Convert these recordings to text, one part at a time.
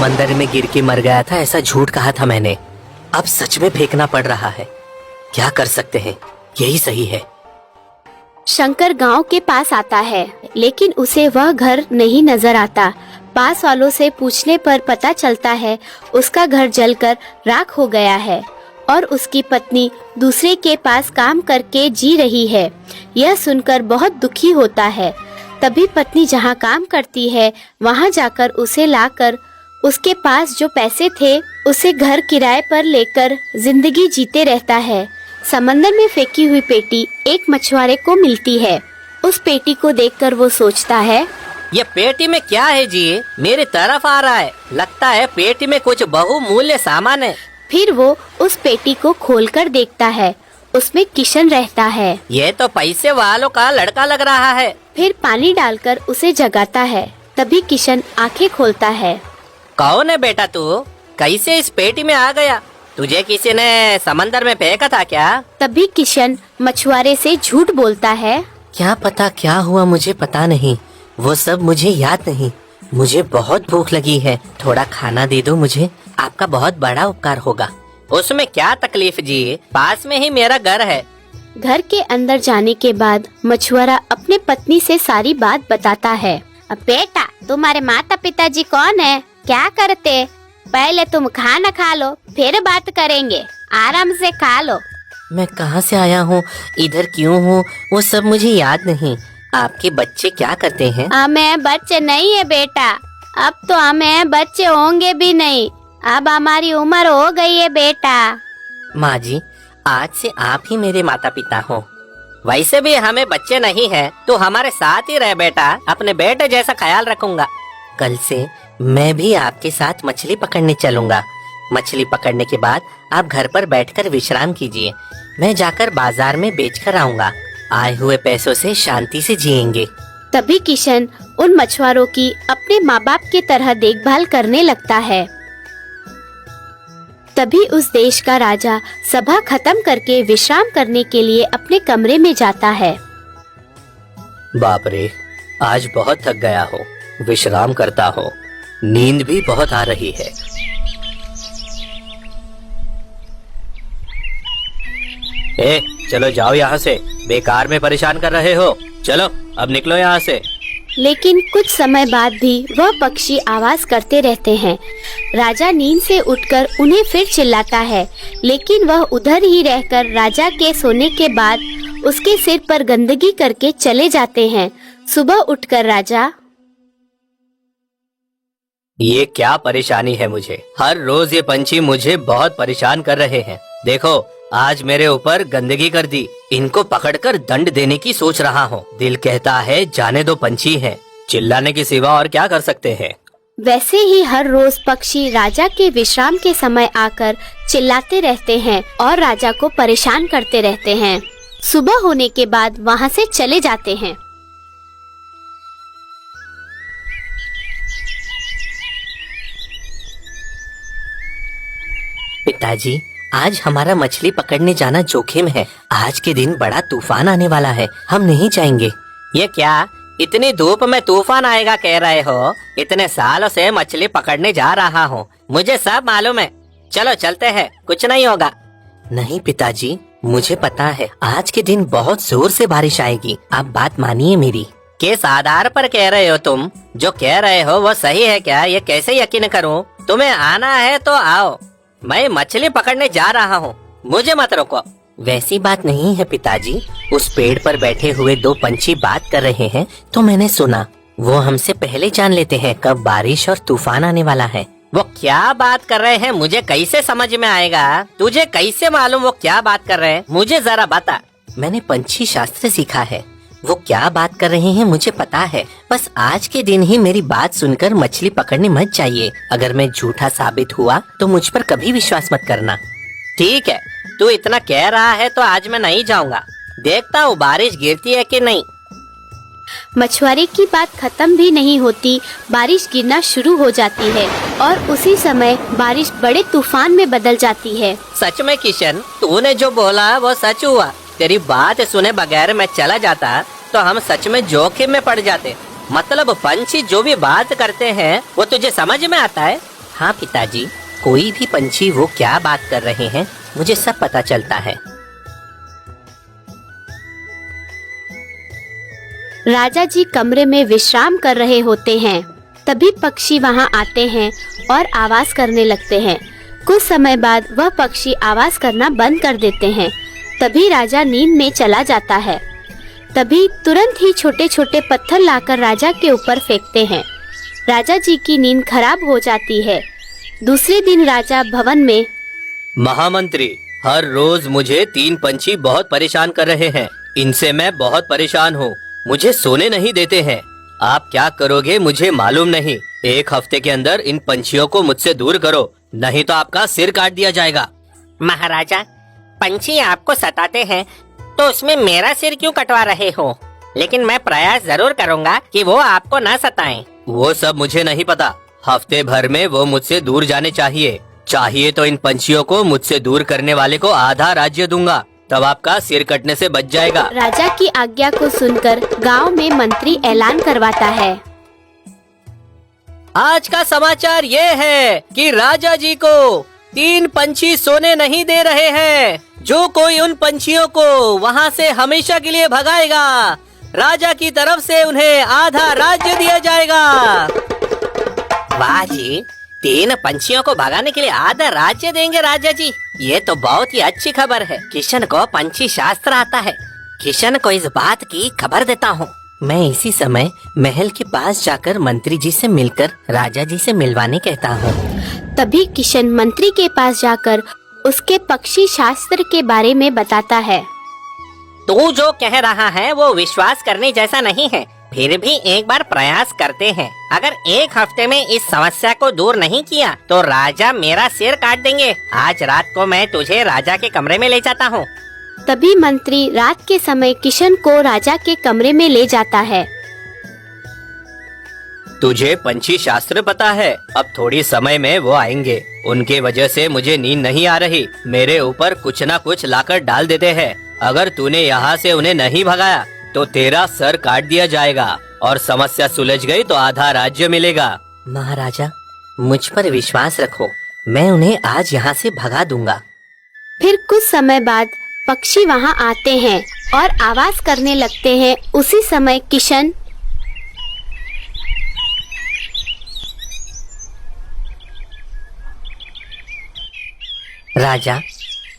समंदर में गिर के मर गया था ऐसा झूठ कहा था मैंने। अब सच में फेंकना पड़ रहा है। क्या कर सकते हैं, यही सही है। शंकर गांव के पास आता है, लेकिन उसे वह घर नहीं नजर आता। पास वालों से पूछने पर पता चलता है उसका घर जलकर राख हो गया है और उसकी पत्नी दूसरे के पास काम करके जी रही है। यह सुनकर बहुत दुखी होता है। तभी पत्नी जहां काम करती है वहां जाकर उसे लाकर उसके पास जो पैसे थे उसे घर किराए पर लेकर जिंदगी जीते रहता है। समंदर में फेंकी हुई पेटी एक मछुआरे को मिलती है। उस पेटी को देखकर वो सोचता है, ये पेटी में क्या है जी, मेरी तरफ आ रहा है। लगता है पेटी में कुछ बहुमूल्य सामान है। फिर वो उस पेटी को खोलकर देखता है। उसमें किशन रहता है। ये तो पैसे वालों का लड़का लग रहा है। फिर पानी डालकर उसे जगाता है। तभी किशन आंखें खोलता है। कौन है बेटा तू? कैसे इस पेटी में आ गया? तुझे किसी ने समंदर में फेंका था क्या? तभी किशन मछुआरे से झूठ बोलता है। क्या पता क्या हुआ, मुझे पता नहीं। वो सब मुझे याद नहीं। मुझे बहुत भूख लगी है, थोड़ा खाना दे दो मुझे। आपका बहुत बड़ा उपकार होगा। उसमें क्या तकलीफ जी, पास में ही मेरा घर है। घर के अंदर जाने के बाद मछुआरा अपने पत्नी से सारी बात बताता है। बेटा, तुम्हारे माता पिताजी कौन है? क्या करते? पहले तुम खाना खा लो, फिर बात करेंगे। आराम से खा लो। मैं कहाँ से आया हूँ, इधर क्यों हूँ, वो सब मुझे याद नहीं। आपके बच्चे क्या करते हैं? हमें बच्चे नहीं है बेटा, अब तो हमें बच्चे होंगे भी नहीं। अब हमारी उम्र हो गई है बेटा। माँ जी, आज से आप ही मेरे माता पिता हो। वैसे भी हमें बच्चे नहीं है, तो हमारे साथ ही रह बेटा, अपने बेटे जैसा ख्याल रखूंगा। कल से मैं भी आपके साथ मछली पकड़ने चलूंगा। मछली पकड़ने के बाद आप घर पर बैठकर विश्राम कीजिए। मैं जाकर बाजार में बेचकर आऊंगा। आए हुए पैसों से शांति से जिएंगे। तभी किशन उन मछुआरों की अपने माँ बाप की तरह देखभाल करने लगता है। तभी उस देश का राजा सभा खत्म करके विश्राम करने के लिए अपने कमरे में जाता है। बाप रे, आज बहुत थक गया हो, विश्राम करता हो। नींद भी बहुत आ रही है। चलो जाओ यहाँ से, बेकार में परेशान कर रहे हो। चलो अब निकलो यहाँ से। लेकिन कुछ समय बाद भी वह पक्षी आवाज करते रहते हैं। राजा नींद से उठकर उन्हें फिर चिल्लाता है, लेकिन वह उधर ही रहकर राजा के सोने के बाद उसके सिर पर गंदगी करके चले जाते हैं। सुबह उठकर राजा, ये क्या परेशानी है मुझे? हर रोज ये पंछी मुझे बहुत परेशान कर रहे हैं। देखो, आज मेरे ऊपर गंदगी कर दी। इनको पकड़कर दंड देने की सोच रहा हूँ। दिल कहता है जाने दो, पंछी हैं। चिल्लाने के सिवा और क्या कर सकते हैं। वैसे ही हर रोज पक्षी राजा के विश्राम के समय आकर चिल्लाते रहते हैं और राजा को परेशान करते रहते हैं। सुबह होने के बाद वहाँ से चले जाते हैं। पिताजी, आज हमारा मछली पकड़ने जाना जोखिम है। आज के दिन बड़ा तूफान आने वाला है, हम नहीं जाएंगे। ये क्या, इतनी धूप में तूफान आएगा कह रहे हो? इतने सालों से मछली पकड़ने जा रहा हूँ, मुझे सब मालूम है। चलो चलते हैं, कुछ नहीं होगा। नहीं पिताजी, मुझे पता है आज के दिन बहुत जोर से बारिश आएगी। आप बात मानिए मेरी। किस आधार पर कह रहे हो तुम? जो कह रहे हो वो सही है क्या? ये कैसे यकीन करूँ? तुम्हें आना है तो आओ, मैं मछली पकड़ने जा रहा हूँ, मुझे मत रोको। वैसी बात नहीं है पिताजी। उस पेड़ पर बैठे हुए दो पंछी बात कर रहे हैं तो मैंने सुना। वो हमसे पहले जान लेते हैं कब बारिश और तूफान आने वाला है। वो क्या बात कर रहे हैं मुझे कैसे समझ में आएगा? तुझे कैसे मालूम वो क्या बात कर रहे हैं? मुझे जरा बता। मैंने पंछी शास्त्र सीखा है। वो क्या बात कर रहे हैं मुझे पता है। बस आज के दिन ही मेरी बात सुनकर मछली पकड़ने मत जाइए। अगर मैं झूठा साबित हुआ तो मुझ पर कभी विश्वास मत करना। ठीक है, तू इतना कह रहा है तो आज मैं नहीं जाऊंगा। देखता हूँ बारिश गिरती है कि नहीं। मछुआरे की बात खत्म भी नहीं होती, बारिश गिरना शुरू हो जाती है और उसी समय बारिश बड़े तूफान में बदल जाती है। सच में किशन, तूने जो बोला वो सच हुआ। तेरी बात सुने बगैर मैं चला जाता तो हम सच में जोखिम में पड़ जाते। मतलब पंछी जो भी बात करते हैं वो तुझे समझ में आता है? हाँ पिताजी, कोई भी पंछी वो क्या बात कर रहे हैं मुझे सब पता चलता है। राजा जी कमरे में विश्राम कर रहे होते हैं। तभी पक्षी वहां आते हैं और आवाज करने लगते हैं। कुछ समय बाद वह पक्षी आवाज करना बंद कर देते हैं। तभी राजा नींद में चला जाता है। तभी तुरंत ही छोटे छोटे पत्थर लाकर राजा के ऊपर फेंकते हैं। राजा जी की नींद खराब हो जाती है। दूसरे दिन राजा भवन में, महामंत्री, हर रोज मुझे 3 पंछी बहुत परेशान कर रहे हैं। इनसे मैं बहुत परेशान हूँ। मुझे सोने नहीं देते हैं। आप क्या करोगे मुझे मालूम नहीं। 1 हफ्ते के अंदर इन पंछियों को मुझसे दूर करो, नहीं तो आपका सिर काट दिया जाएगा। महाराजा, पंछी आपको सताते हैं तो उसमें मेरा सिर क्यों कटवा रहे हो? लेकिन मैं प्रयास जरूर करूंगा कि वो आपको न सताएं। वो सब मुझे नहीं पता। हफ्ते भर में वो मुझसे दूर जाने चाहिए तो इन पंछियों को मुझसे दूर करने वाले को आधा राज्य दूंगा, तब आपका सिर कटने से बच जाएगा। राजा की आज्ञा को सुनकर गांव में मंत्री ऐलान करवाता है। आज का समाचार ये है कि राजा जी को 3 पंछी सोने नहीं दे रहे हैं। जो कोई उन पंछियों को वहाँ से हमेशा के लिए भगाएगा, राजा की तरफ से उन्हें आधा राज्य दिया जाएगा। वाह जी, 3 पंछियों को भगाने के लिए आधा राज्य देंगे राजा जी। ये तो बहुत ही अच्छी खबर है। किशन को पंछी शास्त्र आता है। किशन को इस बात की खबर देता हूँ। मैं इसी समय महल के पास जाकर मंत्री जी से मिलकर राजा जी से मिलवाने कहता हूँ। तभी किशन मंत्री के पास जाकर उसके पक्षी शास्त्र के बारे में बताता है। तू जो कह रहा है वो विश्वास करने जैसा नहीं है। फिर भी एक बार प्रयास करते हैं। अगर 1 हफ्ते में इस समस्या को दूर नहीं किया तो राजा मेरा सिर काट देंगे। आज रात को मैं तुझे राजा के कमरे में ले जाता हूँ। तभी मंत्री रात के समय किशन को राजा के कमरे में ले जाता है। तुझे पंछी शास्त्र पता है? अब थोड़ी समय में वो आएंगे। उनके वजह से मुझे नींद नहीं आ रही। मेरे ऊपर कुछ न कुछ लाकर डाल देते हैं। अगर तूने यहाँ से उन्हें नहीं भगाया तो तेरा सर काट दिया जाएगा और समस्या सुलझ गई तो आधा राज्य मिलेगा। महाराजा, मुझ पर विश्वास रखो, मैं उन्हें आज यहाँ से भगा दूंगा। फिर कुछ समय बाद पक्षी वहाँ आते हैं और आवाज करने लगते हैं। उसी समय किशन राजा,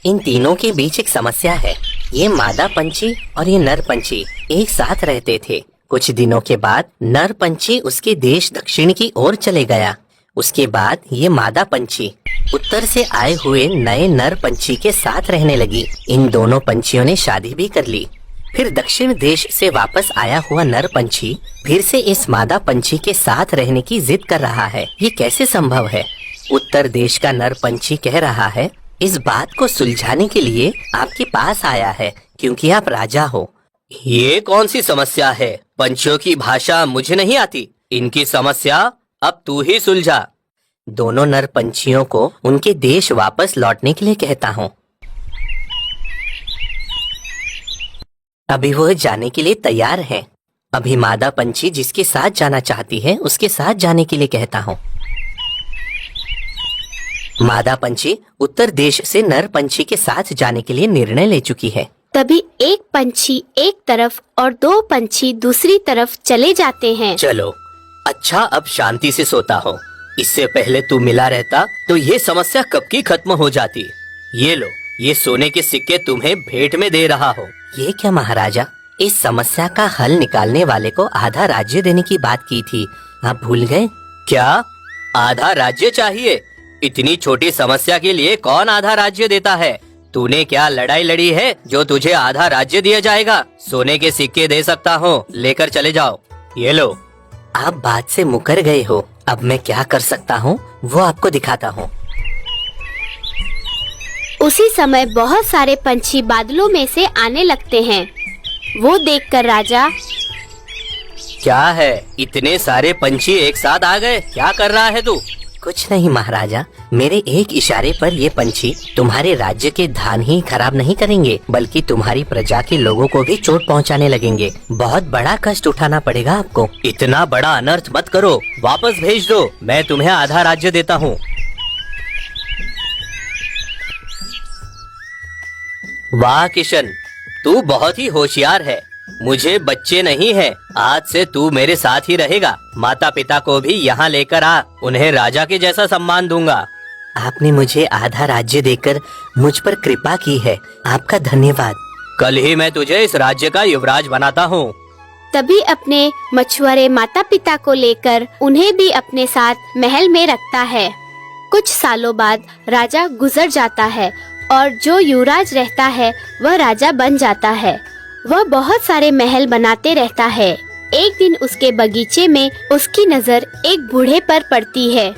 इन तीनों के बीच एक समस्या है। ये मादा पंछी और ये नर पंछी एक साथ रहते थे। कुछ दिनों के बाद नर पंछी उसके देश दक्षिण की ओर चले गया। उसके बाद ये मादा पंछी उत्तर से आए हुए नए नर पंछी के साथ रहने लगी। इन दोनों पंछियों ने शादी भी कर ली। फिर दक्षिण देश से वापस आया हुआ नर पंछी फिर से इस मादा पंछी के साथ रहने की जिद कर रहा है। ये कैसे संभव है? उत्तर देश का नर पंछी कह रहा है, इस बात को सुलझाने के लिए आपके पास आया है क्योंकि आप राजा हो। ये कौन सी समस्या है? पंछियों की भाषा मुझे नहीं आती। इनकी समस्या अब तू ही सुलझा। दोनों नर पंछियों को उनके देश वापस लौटने के लिए कहता हूँ। अभी वो जाने के लिए तैयार हैं। अभी मादा पंछी जिसके साथ जाना चाहती है उसके साथ जाने के लिए कहता हूँ। मादा पंछी उत्तर देश से नर पंछी के साथ जाने के लिए निर्णय ले चुकी है। तभी एक पंछी एक तरफ और 2 पंछी दूसरी तरफ चले जाते हैं। चलो, अच्छा अब शांति से सोता हो। इससे पहले तू मिला रहता तो ये समस्या कब की खत्म हो जाती। ये लो, ये सोने के सिक्के तुम्हें भेंट में दे रहा हो। ये क्या महाराजा, इस समस्या का हल निकालने वाले को आधा राज्य देने की बात की थी, आप भूल गए क्या? आधा राज्य चाहिए? इतनी छोटी समस्या के लिए कौन आधा राज्य देता है? तूने क्या लड़ाई लड़ी है जो तुझे आधा राज्य दिया जाएगा? सोने के सिक्के दे सकता हूँ, लेकर चले जाओ। ये लो। आप बात से मुकर गए हो। अब मैं क्या कर सकता हूँ वो आपको दिखाता हूँ। उसी समय बहुत सारे पंछी बादलों में से आने लगते हैं। वो देखकर राजा, क्या है, इतने सारे पंछी एक साथ आ गए? क्या कर रहा है तू? कुछ नहीं महाराजा, मेरे एक इशारे पर ये पंछी तुम्हारे राज्य के धान ही खराब नहीं करेंगे, बल्कि तुम्हारी प्रजा के लोगों को भी चोट पहुंचाने लगेंगे। बहुत बड़ा कष्ट उठाना पड़ेगा आपको। इतना बड़ा अनर्थ मत करो, वापस भेज दो, मैं तुम्हें आधा राज्य देता हूँ। वाह किशन, तू बहुत ही होशियार है। मुझे बच्चे नहीं है, आज से तू मेरे साथ ही रहेगा। माता पिता को भी यहाँ लेकर आ, उन्हें राजा के जैसा सम्मान दूंगा। आपने मुझे आधा राज्य देकर मुझ पर कृपा की है, आपका धन्यवाद। कल ही मैं तुझे इस राज्य का युवराज बनाता हूँ। तभी अपने मछुआरे माता पिता को लेकर उन्हें भी अपने साथ महल में रखता है। कुछ सालों बाद राजा गुजर जाता है और जो युवराज रहता है वह राजा बन जाता है। वह बहुत सारे महल बनाते रहता है। एक दिन उसके बगीचे में उसकी नजर एक बूढ़े पर पड़ती है।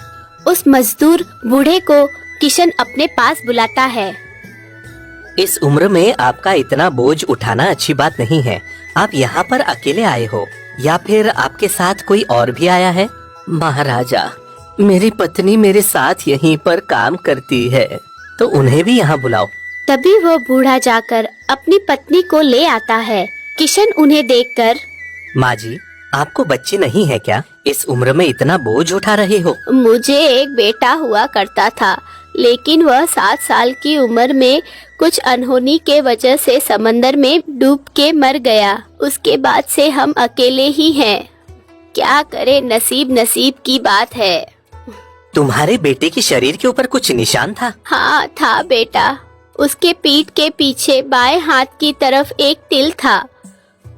उस मजदूर बूढ़े को किशन अपने पास बुलाता है। इस उम्र में आपका इतना बोझ उठाना अच्छी बात नहीं है। आप यहाँ पर अकेले आए हो या फिर आपके साथ कोई और भी आया है? महाराजा, मेरी पत्नी मेरे साथ यहीं पर काम करती है, तो उन्हें भी यहाँ बुलाओ। तभी वह बूढ़ा जाकर अपनी पत्नी को ले आता है। किशन उन्हें देखकर, माँ जी, आपको बच्चे नहीं है क्या? इस उम्र में इतना बोझ उठा रहे हो? मुझे एक बेटा हुआ करता था, लेकिन वह 7 साल की उम्र में कुछ अनहोनी के वजह से समंदर में डूब के मर गया। उसके बाद से हम अकेले ही हैं। क्या करे, नसीब नसीब की बात है। तुम्हारे बेटे के शरीर के ऊपर कुछ निशान था? हाँ था बेटा। उसके पीठ के पीछे बाएं हाथ की तरफ एक तिल था।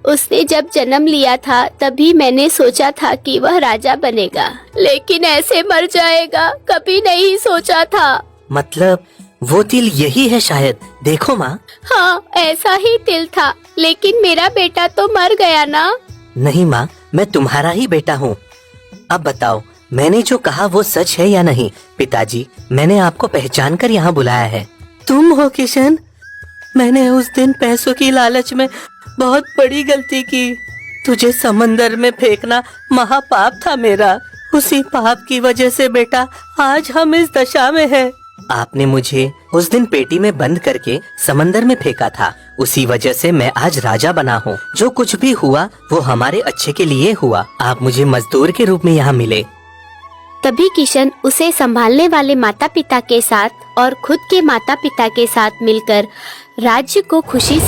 उसने जब जन्म लिया था तभी मैंने सोचा था कि वह राजा बनेगा, लेकिन ऐसे मर जाएगा कभी नहीं सोचा था। मतलब वो तिल यही है शायद। देखो माँ। हाँ, ऐसा ही तिल था, लेकिन मेरा बेटा तो मर गया ना। नहीं माँ, मैं तुम्हारा ही बेटा हूँ। अब बताओ, मैंने जो कहा वो सच है या नहीं? पिताजी, मैंने आपको पहचान कर यहाँ बुलाया है। तुम हो किशन? मैंने उस दिन पैसों की लालच में बहुत बड़ी गलती की। तुझे समंदर में फेंकना महापाप था मेरा। उसी पाप की वजह से बेटा आज हम इस दशा में हैं। आपने मुझे उस दिन पेटी में बंद करके समंदर में फेंका था, उसी वजह से मैं आज राजा बना हूँ। जो कुछ भी हुआ वो हमारे अच्छे के लिए हुआ। आप मुझे मजदूर के रूप में यहाँ मिले। तभी किशन उसे संभालने वाले माता पिता के साथ और खुद के माता पिता के साथ मिलकर राज्य को खुशी से